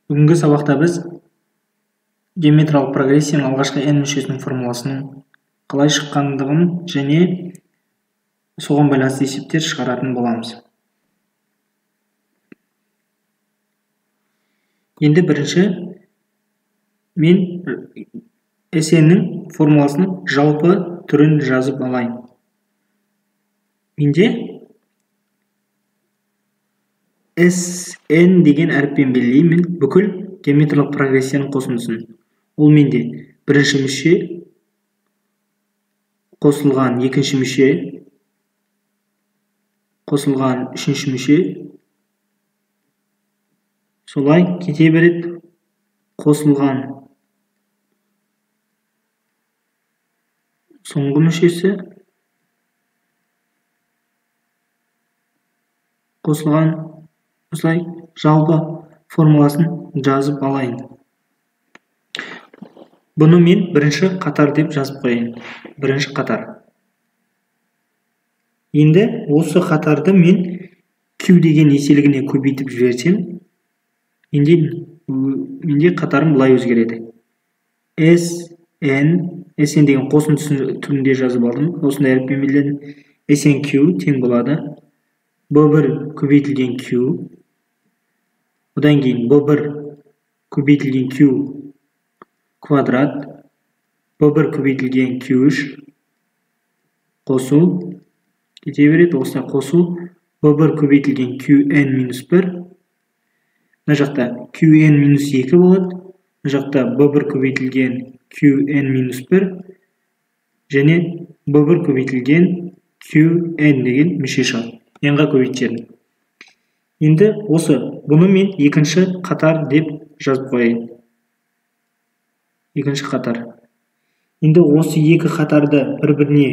Бүгінгі сабақта біз геометриялық прогрессияның алғашқы n мүшесінің формуласының қалай шыққандығын және соған байланысты есептер шығаратын боламыз. Енді бірінші мен SN-нің формуласының жалпы түрін жазып алайын. Менде SN деген әріппен белгілеймін бүкіл геометриялық прогрессияның қосындысын. Ол менде бірінші мүше қосылған екінші мүше қосылған үшінші мүше солай кете береді. Қосылған соңғы мүшесі қосылған осылай жалпы формуласын жазып алайын. Бұны мен бірінші қатар деп жазып қояйын. Бірінші қатар. Енді осы қатарды мен Q деген еселігіне көбейтіп жіберсем, менде қатарым былай өзгереді. SN деген қосындысы түрінде жазып алдым. Осындай әріппен белгіленген SNQ тең болады B1 көбейтілген Q. Одан кейін B1 көбейтілген Q квадрат, B1 көбейтілген Q3 қосу кете береді. Осылай қосу B1 көбейтілген Qn-1. Мына жақта Qn-2 болады. Мына жақта B1 көбейтілген Qn-1 және B1 көбейтілген Qn деген мүше шығады. N-ға көбейтемін. Енді бұны мен екінші қатар деп жазып қояйын. Екінші қатар. Енді осы екі қатарды бір-біріне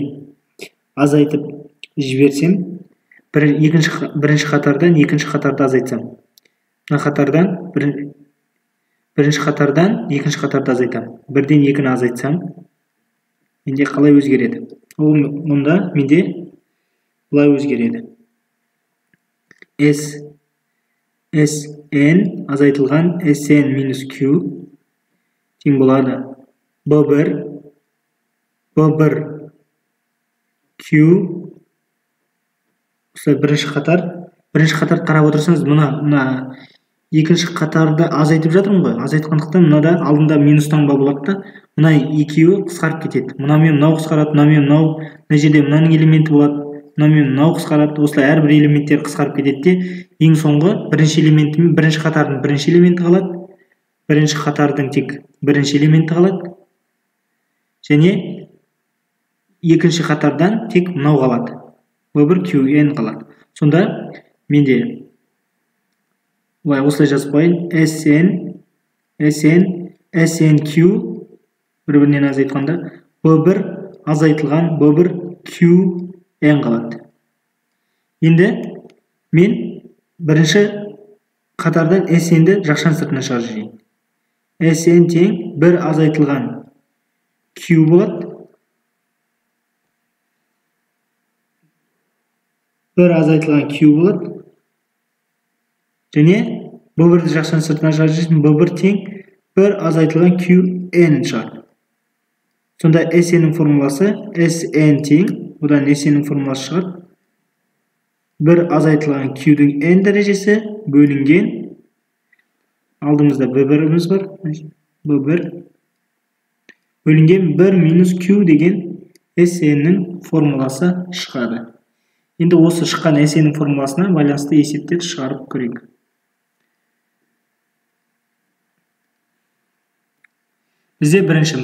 азайтып жіберсем, бірінші қатардан екінші қатарды азайтсам, мына қатардан бірінші қатардан екінші қатарды азайтам. Бірден екіні азайтсам, менде қалай өзгереді? Ол мұнда менде былай өзгереді. SN азайтылған SN-Q тең болады B1 Q. Осылай бірінші қатар қарап отырсаңыз, мына екінші қатарды азайтып жатырмын ғой. Азайтқандықтан мынада алдында минус таңба болады да, мына екеуі қысқарып кетеді. Мынамен мынау қысқарады, мынамен мынау, мына жерде мынаның элементі болады. Мынамен мынау қысқарады. Осылай әрбір элементтер қысқарып кетеді де, ең соңғы бірінші қатардың бірінші элементі қалады. Бірінші қатардың тек бірінші элементі қалады. Және екінші қатардан тек мынау қалады. B1 Qn қалады. Сонда менде осылай жазып қояйын. SNQ бір-бірінен азайтқанда B1 азайтылған B1 Qn қалады. Енді мен бірінші қатардан SN-ді жақшан сыртына шығарып жіберейін. SN тең 1 азайтылған Q болады. 1 азайтылған Q болады. Және B1-ді жақшан сыртына шығарып жіберсем, B1 тең 1 азайтылған Qn шығады. Сонда SN-нің формуласы SN тең, одан SN-нің формуласы шығады 1 азайтылған Q-дің n дәрежесі бөлінген, алдымызда B1-іміз бар, B1 бөлінген 1 минус Q деген SN-нің формуласы шығады. Енді осы шыққан SN-нің формуласына байланысты есептер шығарып көрейік. Бізде бірінші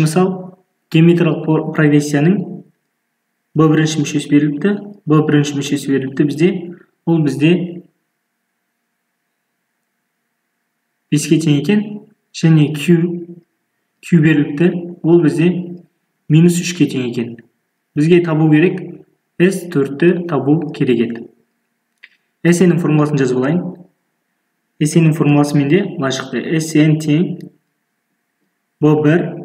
мысал геометриялық прогрессияның B1 мүшесі беріліпті. B1 мүшесі беріліпті бізде. Ол бізде 5-ке тең екен. Және Q беріліпті. Ол бізде минус 3-ке тең екен. Бізге табу керек. S4-ті табу керек еді. SN-нің формуласын жазып алайын. SN-нің формуласы менде былай шықты. SN тең B1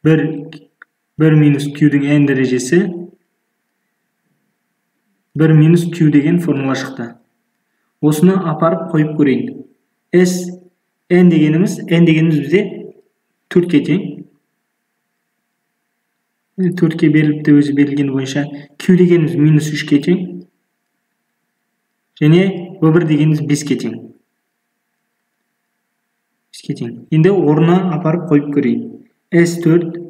1 минус Q'дің n дәрежесі 1 минус Q деген формула шықты. Осыны апарып қойып көрейін. S n дегеніміз бізде 4-ке тең. 4-ке беріліпті өзі берілген бойынша. Q дегеніміз минус 3-ке тең. Және B1 дегеніміз 5-ке тең. 5-ке тең. Енді орнына апарып қойып көрейін. S4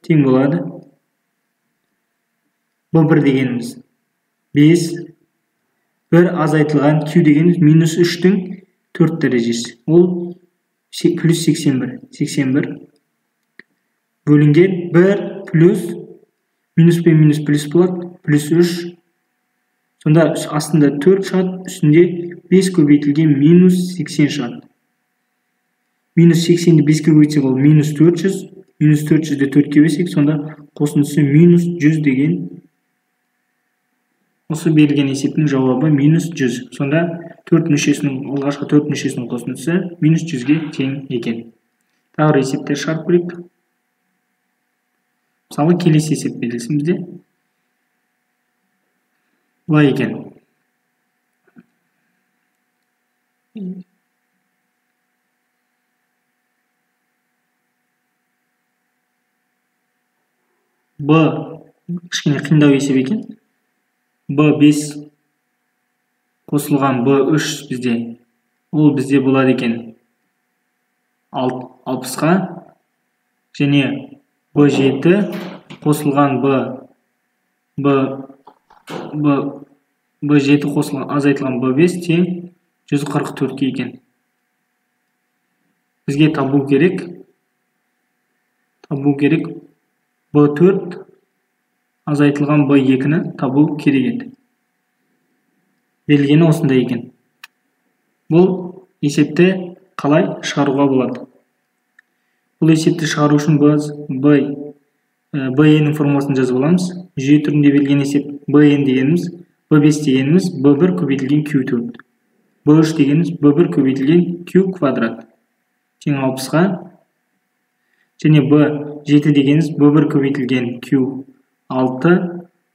тең болады. B1 дегеніміз 5. Bir azaytılған Q дегеніміз минус 3-тің 4 дәрежесі. Ол плюс 81. 81. Бөлінген 1 плюс минус пен минус плюс болады. Плюс 3. Сонда астында 4 шығады, үстінде 5 көбейтілген минус 80 шығады. Минус 80-ді 5-ке көбейтсек ол минус 400. Минус 400-ді 4-ке бөлсек, сонда қосындысы минус 100 деген. Осы берілген есептің жауабы минус 100. Сонда алғашқы 4 мүшесінің қосындысы минус 100-ге тең екен. Тағы есептер шығарып көрейік. Мысалы, келесі есеп берілсін бізде. Былай екен. B кішкене қиындау есеп екен. B5 қосылған B3 бізде. Ол бізде болады екен 60-ға. Және B7 қосылған B7 қосылған азайтылған B5 тең 144-ке екен. Бізге табу керек. B4 азайтылған B2-ні табу керек еді. Берілгені осындай екен. Бұл есепті қалай шығаруға болады? Бұл есепті шығару үшін біз BN-нің формуласын жазып аламыз. Жүйе түрінде берілген есеп BN дегеніміз, B5 дегеніміз B1 көбейтілген Q4. B3 дегеніміз B1 көбейтілген Q квадрат. Тең 60-ға. Және B7 дегеніміз B1 көбейтілген Q6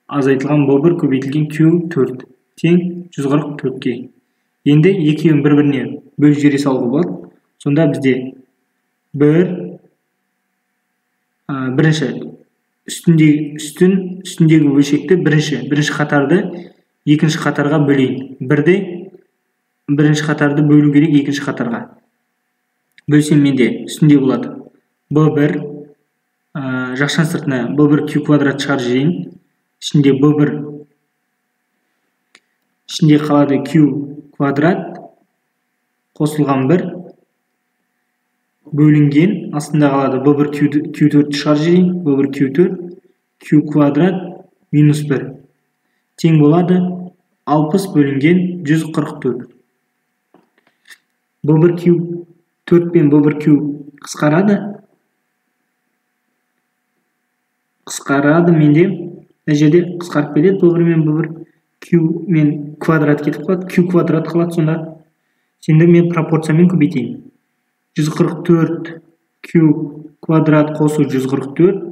азайтылған B1 көбейтілген Q4. Тең 144-ке. Енді екеуін бір-біріне бөліп жібере салуға болады. Сонда бізде бірінші үстіндегі бөлшекті бірінші қатарды екінші қатарға бөлейін. Бірінші қатарды бөлу керек екінші қатарға. Бөлсем менде үстінде болады. B1 жақшан сыртына B1 Q квадрат шығарып жіберейін. Ішінде B1 ішінде қалады Q квадрат қосылған 1 бөлінген астында қалады B1 Q4 шығарып жіберейін. B1 Q4 Q квадрат минус 1 тең болады 60 бөлінген 144. B1 Q4 пен B1 Q қысқарады менде. Мына жерде қысқарып кетеді. B1 мен B1 Q мен квадрат кетіп қалады. Q квадрат қалады сонда. Сенде мен пропорциямен көбейтейін. 144 Q квадрат қосу 144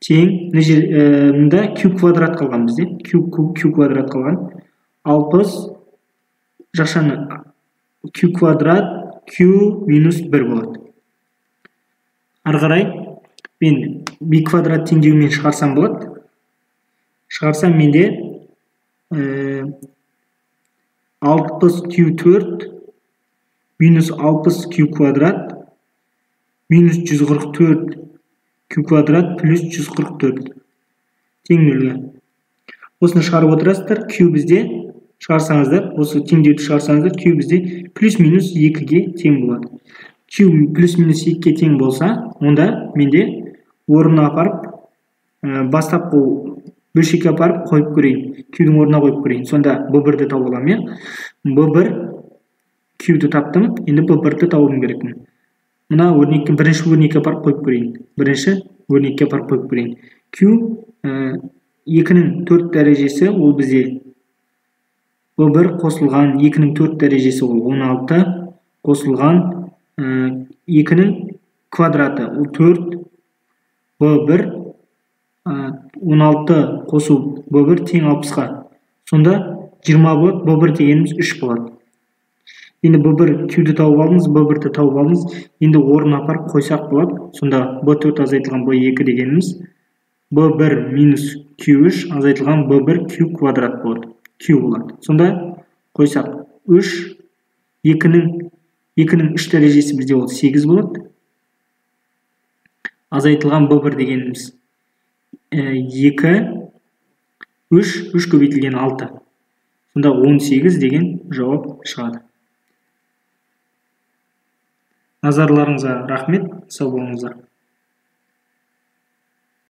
тең. Мында Q квадрат қалған бізде. Q квадрат қалған. 60 жақшаны Q квадрат Q минус 1 болады. Ары қарай мен B квадрат теңдеуімен шығарсам болады. Шығарсам менде 60 Q4 минус 60 Q квадрат минус 144 Q квадрат плюс 144 тең 0-ге. Осыны шығарып отырасыздар. Q бізде шығарсаңыздар, осы теңдеуді шығарсаңыздар, Q бізде плюс минус 2-ге тең болады. Q плюс минус 2-ге тең болса, онда менде орнына апарып, бастапқы бөлшекке апарып қойып көрейін. Q-дің орнына қойып көрейін. Сонда B1-ді тауып аламын. B1 Q-ді таптым. Енді B1-ді табуым керекпін. Мына бірінші өрнекке апарып қойып көрейін. Бірінші өрнекке апарып қойып көрейін. Q 2-нің 4 дәрежесі ол бізде B1 қосылған 2-нің 4 дәрежесі ол 16 қосылған 2-нің квадраты ол 4 B1 16 қосу B1 тең 60-ға. Сонда 20 болады. B1 дегеніміз 3 болады. енді b1 q-ді тауып алдыңыз, b1-ді тауып алдыңыз. Енді орнына апарып қойсақ болады. Сонда b4 азайтылған b2 дегеніміз b1 минус q3 азайтылған b1 q квадрат болады. Q болады. Сонда қойсақ 3, 2-нің 3 дәрежесі бізде ол 8 болады. Азайтылған b1 дегеніміз 2, 3 көбейтілген 6. Сонда 18 деген жауап шығады. Назарларыңызға рахмет, сау болыңыздар.